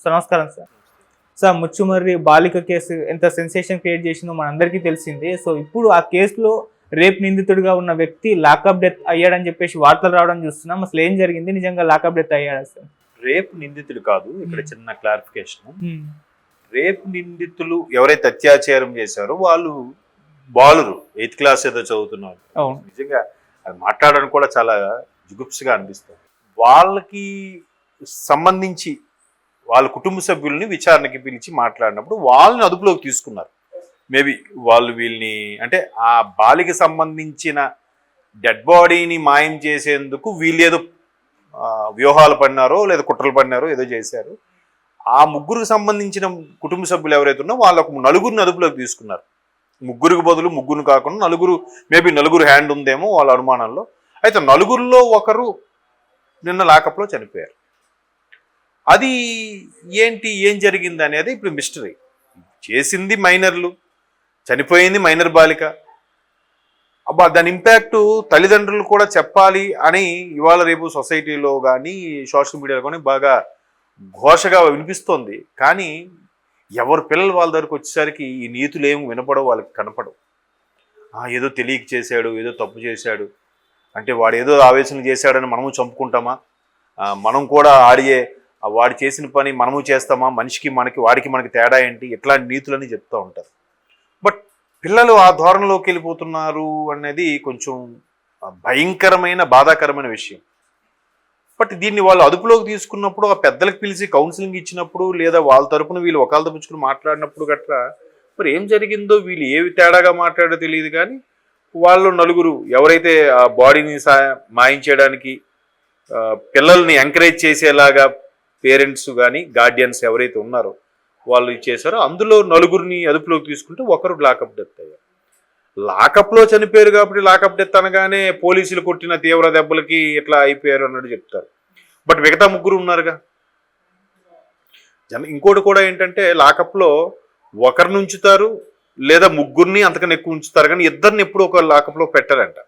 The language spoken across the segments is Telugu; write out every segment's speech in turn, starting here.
సార్ నమస్కారం సార్. సార్ ముచ్చుమర్రి బాలిక కేసు ఎంత సెన్సేషన్ క్రియేట్ చేసిందో మనందరికీ తెలిసిందే. సో ఇప్పుడు ఆ కేసులో రేప్ నిందితుడిగా ఉన్న వ్యక్తి లాకప్ డెత్ అయ్యాడని చెప్పేసి వార్తలు రావడం చూస్తున్నాం. అసలు ఏం జరిగింది, నిజంగా లాకప్ డెత్ అయ్యాడా సార్? రేప్ నిందితుడు కాదు, ఇక్కడ చిన్న క్లారిఫికేషన్. రేప్ నిందితులు ఎవరైతే అత్యాచారం చేశారో వాళ్ళు బాలురు, 8th క్లాస్ ఏదో చదువుతున్నారు. నిజంగా అది మాట్లాడడం కూడా చాలా జుగుప్సగా అనిపిస్తుంది. వాళ్ళకి సంబంధించి వాళ్ళ కుటుంబ సభ్యుల్ని విచారణకి పిలిచి మాట్లాడినప్పుడు వాళ్ళని అదుపులోకి తీసుకున్నారు. మేబీ వాళ్ళు వీళ్ళని అంటే ఆ బాలికి సంబంధించిన డెడ్ బాడీని మాయం చేసేందుకు వీళ్ళు ఏదో వ్యూహాలు పడినారో లేదా కుట్రలు పడినారో ఏదో చేశారు. ఆ ముగ్గురికి సంబంధించిన కుటుంబ సభ్యులు ఎవరైతే ఉన్నారో వాళ్ళకు నలుగురిని అదుపులోకి తీసుకున్నారు. ముగ్గురికి బదులు ముగ్గురు కాకుండా నలుగురు, మేబీ నలుగురు హ్యాండ్ ఉందేమో వాళ్ళ అనుమానంలో. అయితే నలుగురిలో ఒకరు నిన్న లాకప్లో చనిపోయారు. అది ఏంటి, ఏం జరిగింది అనేది ఇప్పుడు మిస్టరీ. చేసింది మైనర్లు, చనిపోయింది మైనర్ బాలిక. అబ్బా దాని ఇంపాక్టు తల్లిదండ్రులు కూడా చెప్పాలి అని ఇవాళ రేపు సొసైటీలో కానీ సోషల్ మీడియాలో కానీ బాగా ఘోషగా వినిపిస్తోంది. కానీ ఎవరు పిల్లలు వాళ్ళ దగ్గరకు వచ్చేసరికి ఈ నీతులు ఏమి వినపడవు, వాళ్ళకి కనపడవు. ఏదో తెలియక చేశాడు, ఏదో తప్పు చేశాడు అంటే వాడు ఏదో ఆవేశం చేశాడని మనము చంపుకుంటామా? మనం కూడా వాడు చేసిన పని మనము చేస్తామా? మనిషికి మనకి వాడికి మనకి తేడా ఏంటి? ఇట్లాంటి నీతులని చెప్తూ ఉంటారు. బట్ పిల్లలు ఆ ధోరణిలోకి వెళ్ళిపోతున్నారు అనేది కొంచెం భయంకరమైన బాధాకరమైన విషయం. బట్ దీన్ని వాళ్ళు అదుపులోకి తీసుకున్నప్పుడు ఆ పెద్దలకు పిలిచి కౌన్సిలింగ్ ఇచ్చినప్పుడు లేదా వాళ్ళ తరపున వీళ్ళు ఒకళ్ళతో పుచ్చుకుని మాట్లాడినప్పుడు గట్రా మరి ఏం జరిగిందో వీళ్ళు ఏవి తేడాగా మాట్లాడో తెలియదు. కానీ వాళ్ళు నలుగురు ఎవరైతే ఆ బాడీని మాయించడానికి పిల్లల్ని ఎంకరేజ్ చేసేలాగా పేరెంట్స్ కానీ గార్డియన్స్ ఎవరైతే ఉన్నారో వాళ్ళు చేశారో అందులో నలుగురిని అదుపులోకి తీసుకుంటే ఒకరు లాకప్ డెత్ అయ్యారు. లాకప్లో చనిపోయారు కాబట్టి లాకప్ డెత్ అనగానే పోలీసులు కొట్టిన తీవ్ర దెబ్బలకి ఇట్లా అయిపోయారు అన్నట్టు చెప్తారు. బట్ మిగతా ముగ్గురు ఉన్నారుగా. ఇంకోటి కూడా ఏంటంటే లాకప్లో ఒకరిని ఉంచుతారు లేదా ముగ్గురిని అంతకన్నా ఎక్కువ ఉంచుతారు, కానీ ఇద్దరిని ఎప్పుడు ఒక లాకప్లో పెట్టారంట.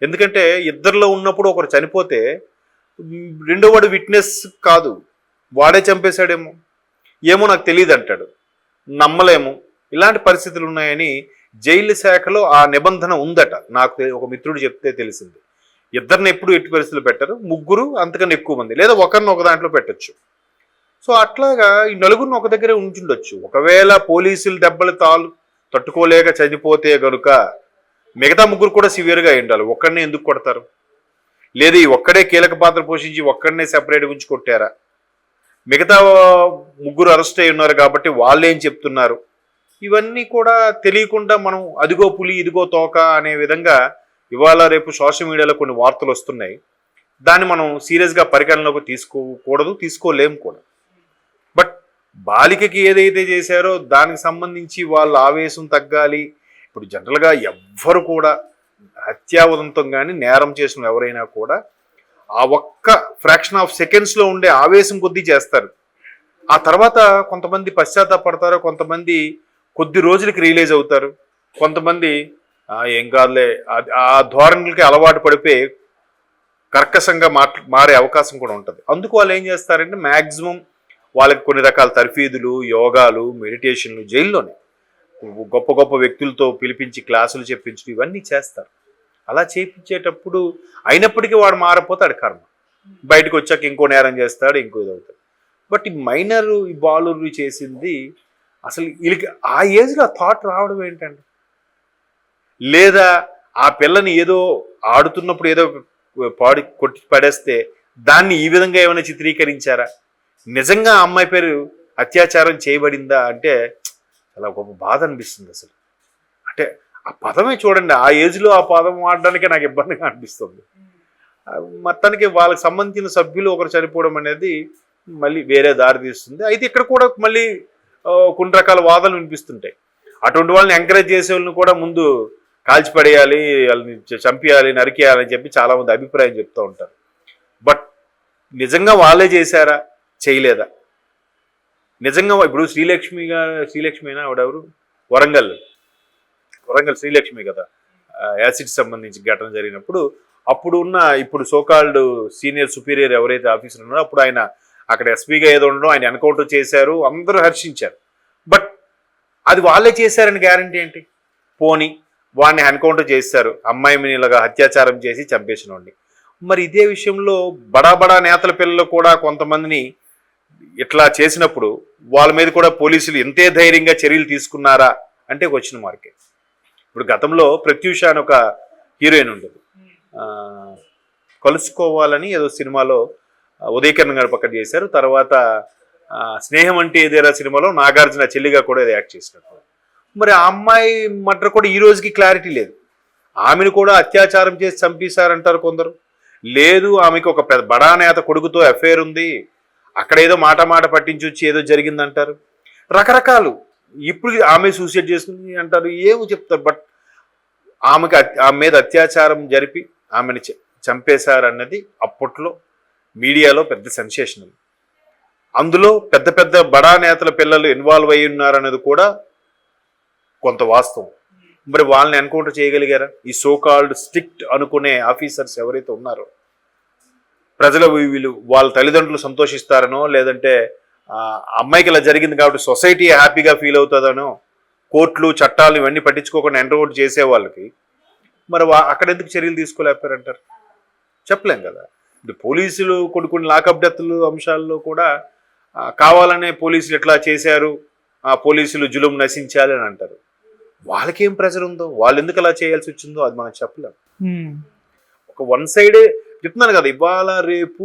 ఎందుకంటే ఇద్దరిలో ఉన్నప్పుడు ఒకరు చనిపోతే రెండో వాడు విట్నెస్ కాదు, వాడే చంపేశాడేమో, ఏమో నాకు తెలియదు అంటాడు, నమ్మలేము. ఇలాంటి పరిస్థితులు ఉన్నాయని జైలు శాఖలో ఆ నిబంధన ఉందట. నాకు ఒక మిత్రుడు చెప్తే తెలిసింది. ఇద్దరిని ఎప్పుడు ఎట్టి పరిస్థితులు పెట్టరు, ముగ్గురు అంతకన్నా ఎక్కువ మంది లేదా ఒకరిని ఒక దాంట్లో పెట్టచ్చు. సో అట్లాగా ఈ నలుగురిని ఒక దగ్గరే ఉంచుండొచ్చు. ఒకవేళ పోలీసులు దెబ్బలు తట్టుకోలేక చనిపోతే గనుక మిగతా ముగ్గురు కూడా సివియర్గా ఉండాలి. ఒక్కడనే ఎందుకు కొడతారు? లేదు ఈ ఒక్కడే కీలక పాత్ర పోషించి ఒక్కడనే సెపరేట్ గురించి కొట్టారా? మిగతా ముగ్గురు అరెస్ట్ అయి ఉన్నారు కాబట్టి వాళ్ళు ఏం చెప్తున్నారు? ఇవన్నీ కూడా తెలియకుండా మనం అదిగో పులి ఇదిగో తోక అనే విధంగా ఇవాళ రేపు సోషల్ మీడియాలో కొన్ని వార్తలు వస్తున్నాయి. దాన్ని మనం సీరియస్గా పరిగణలోకి తీసుకోకూడదు, తీసుకోలేము కూడా. బట్ బాలికకి ఏదైతే చేశారో దానికి సంబంధించి వాళ్ళ ఆవేశం తగ్గాలి. ఇప్పుడు జనరల్గా ఎవ్వరు కూడా హత్యావదంతం కానీ నేరం చేసిన ఎవరైనా కూడా ఆ ఒక్క ఫ్రాక్షన్ ఆఫ్ సెకండ్స్లో ఉండే ఆవేశం కొద్దీ చేస్తారు. ఆ తర్వాత కొంతమంది పశ్చాత్తాపడతారు, కొంతమంది కొద్ది రోజులకి రియలైజ్ అవుతారు, కొంతమంది ఏం కాదులే ఆ ధోరణులకి అలవాటు పడిపోయి కర్కశంగా మారే అవకాశం కూడా ఉంటుంది. అందుకు వాళ్ళు ఏం చేస్తారంటే మ్యాక్సిమం వాళ్ళకి కొన్ని రకాల తర్ఫీదులు, యోగాలు, మెడిటేషన్లు జైల్లోనే గొప్ప గొప్ప వ్యక్తులతో పిలిపించి క్లాసులు చెప్పించడం ఇవన్నీ చేస్తారు. అలా చేయించేటప్పుడు అయినప్పటికీ వాడు మారపోతాడు కర్మ. బయటకు వచ్చాక ఇంకో నేరం చేస్తాడు, ఇంకో ఇది అవుతాడు. బట్ ఈ మైనర్ ఈ బాలురు చేసింది అసలు వీళ్ళకి ఆ ఏజ్లో థాట్ రావడం ఏంటండి? లేదా ఆ పిల్లని ఏదో ఆడుతున్నప్పుడు ఏదో కొట్టి పడేస్తే దాన్ని ఈ విధంగా ఏమైనా చిత్రీకరించారా? నిజంగా ఆ అమ్మాయి పేరు అత్యాచారం చేయబడిందా అంటే చాలా గొప్ప బాధ అనిపిస్తుంది. అసలు అంటే ఆ పదమే చూడండి, ఆ ఏజ్లో ఆ పదం వాడడానికే నాకు ఇబ్బందిగా అనిపిస్తుంది. మొత్తానికి వాళ్ళకి సంబంధించిన సభ్యులు ఒకరు చనిపోవడం అనేది మళ్ళీ వేరే దారి తీస్తుంది. అయితే ఇక్కడ కూడా మళ్ళీ కొన్ని రకాల వాదనలు వినిపిస్తుంటాయి. అటువంటి వాళ్ళని ఎంకరేజ్ చేసే వాళ్ళని కూడా ముందు కాల్చిపడేయాలి, వాళ్ళని చంపేయాలి, నరికేయాలని చెప్పి చాలామంది అభిప్రాయం చెప్తూ ఉంటారు. బట్ నిజంగా వాళ్ళే చేశారా, చేయలేదా? నిజంగా ఇప్పుడు శ్రీలక్ష్మినా ఆవిడెవరు, వరంగల్ శ్రీలక్ష్మి కదా, యాసిడ్ సంబంధించి ఘటన జరిగినప్పుడు ఇప్పుడు సోకాల్డ్ సీనియర్ సుపీరియర్ ఎవరైతే ఆఫీసర్ ఉన్నారో అప్పుడు ఆయన అక్కడ ఎస్పీగా ఏదో ఉండడం, ఆయన ఎన్కౌంటర్ చేశారు, అందరూ హర్షించారు. బట్ అది వాళ్ళే చేశారని గ్యారంటీ ఏంటి? పోనీ వాడిని ఎన్కౌంటర్ చేశారు, అమ్మాయి మీద ఇలాగా అత్యాచారం చేసి చంపేసినోడిని. మరి ఇదే విషయంలో బడా బడా నేతల పిల్లలు కూడా కొంతమందిని ఇట్లా చేసినప్పుడు వాళ్ళ మీద కూడా పోలీసులు ఎంతే ధైర్యంగా చర్యలు తీసుకున్నారా అంటే క్వశ్చన్ మార్కే. ఇప్పుడు గతంలో ప్రత్యూష అని ఒక హీరోయిన్ ఉండేది, కలుసుకోవాలని ఏదో సినిమాలో ఉదయకిరణ్ గారు పక్కన చేశారు. తర్వాత స్నేహం అంటే ఏదేరా సినిమాలో నాగార్జున చెల్లిగా కూడా ఏదో యాక్ట్ చేసినట్టు. మరి ఆ అమ్మాయి మటర్ కూడా ఈ రోజుకి క్లారిటీ లేదు. ఆమెను కూడా అత్యాచారం చేసి చంపేశారంటారు కొందరు. లేదు, ఆమెకు ఒక పెద్ద బడా నేత కొడుకుతో అఫేర్ ఉంది, అక్కడ ఏదో మాట పట్టించి వచ్చి ఏదో జరిగిందంటారు. రకరకాలు. ఇప్పుడు ఆమె సూసైడ్ చేసుకుంది అంటారు, ఏమో చెప్తారు. బట్ ఆమె మీద అత్యాచారం జరిపి ఆమెను చంపేశారన్నది అప్పట్లో మీడియాలో పెద్ద సెన్సేషన్. అందులో పెద్ద పెద్ద బడా నేతల పిల్లలు ఇన్వాల్వ్ అయ్యి ఉన్నారన్నది కూడా కొంత వాస్తవం. మరి వాళ్ళని ఎన్కౌంటర్ చేయగలిగారా? ఈ సోకాల్డ్ స్ట్రిక్ట్ అనుకునే ఆఫీసర్స్ ఎవరైతే ఉన్నారో, ప్రజల వీళ్ళు వాళ్ళ తల్లిదండ్రులు సంతోషిస్తారనో, లేదంటే అమ్మాయికి ఇలా జరిగింది కాబట్టి సొసైటీ హ్యాపీగా ఫీల్ అవుతుందనో, కోర్టులు చట్టాలు ఇవన్నీ పట్టించుకోకుండా ఎన్కౌంటర్ చేసే వాళ్ళకి మరి అక్కడ ఎందుకు చర్యలు తీసుకోలేకపోయారంటారు? చెప్పలేం కదా. ఇప్పుడు పోలీసులు కొన్ని లాకప్ డెత్లు అంశాల్లో కూడా కావాలనే పోలీసులు ఎట్లా చేశారు, ఆ పోలీసులు జులుం నశించాలి అని అంటారు. వాళ్ళకేం ప్రెజర్ ఉందో, వాళ్ళు ఎందుకు అలా చేయాల్సి వచ్చిందో అది మనం చెప్పలేం. ఒక వన్ సైడే చెప్తున్నాను కదా, ఇవాళ రేపు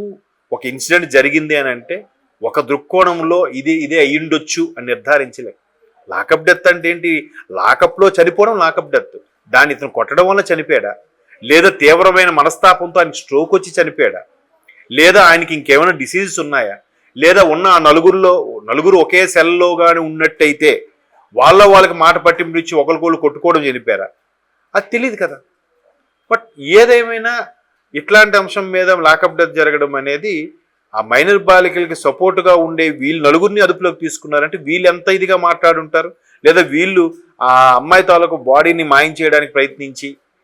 ఒక ఇన్సిడెంట్ జరిగింది అని అంటే ఒక దృక్కోణంలో ఇదే అయ్యుండొచ్చు అని నిర్ధారించలేం. లాకప్ డెత్ అంటే ఏంటి? లాకప్లో చనిపోవడం లాకప్ డెత్. దాన్ని ఇతను కొట్టడం వల్ల చనిపోయాడా, లేదా తీవ్రమైన మనస్తాపంతో ఆయనకి స్ట్రోక్ వచ్చి చనిపోయాడా, లేదా ఆయనకి ఇంకేమైనా డిసీజెస్ ఉన్నాయా, లేదా ఉన్న ఆ నలుగురు ఒకే సెల్లో కానీ ఉన్నట్టయితే వాళ్ళకి మాట పట్టింపు ఇచ్చి ఒకరికొకరు కొట్టుకోవడం చనిపోయారా, అది తెలియదు కదా. బట్ ఏదేమైనా ఇట్లాంటి అంశం మీద లాకప్ డెత్ జరగడం అనేది ఆ మైనర్ బాలికలకి సపోర్టుగా ఉండే వీళ్ళు నలుగురిని అదుపులోకి తీసుకున్నారంటే వీళ్ళు ఎంత ఇదిగా మాట్లాడుంటారు. లేదా వీళ్ళు ఆ అమ్మాయి తాలూకు బాడీని మాయం చేయడానికి ప్రయత్నించి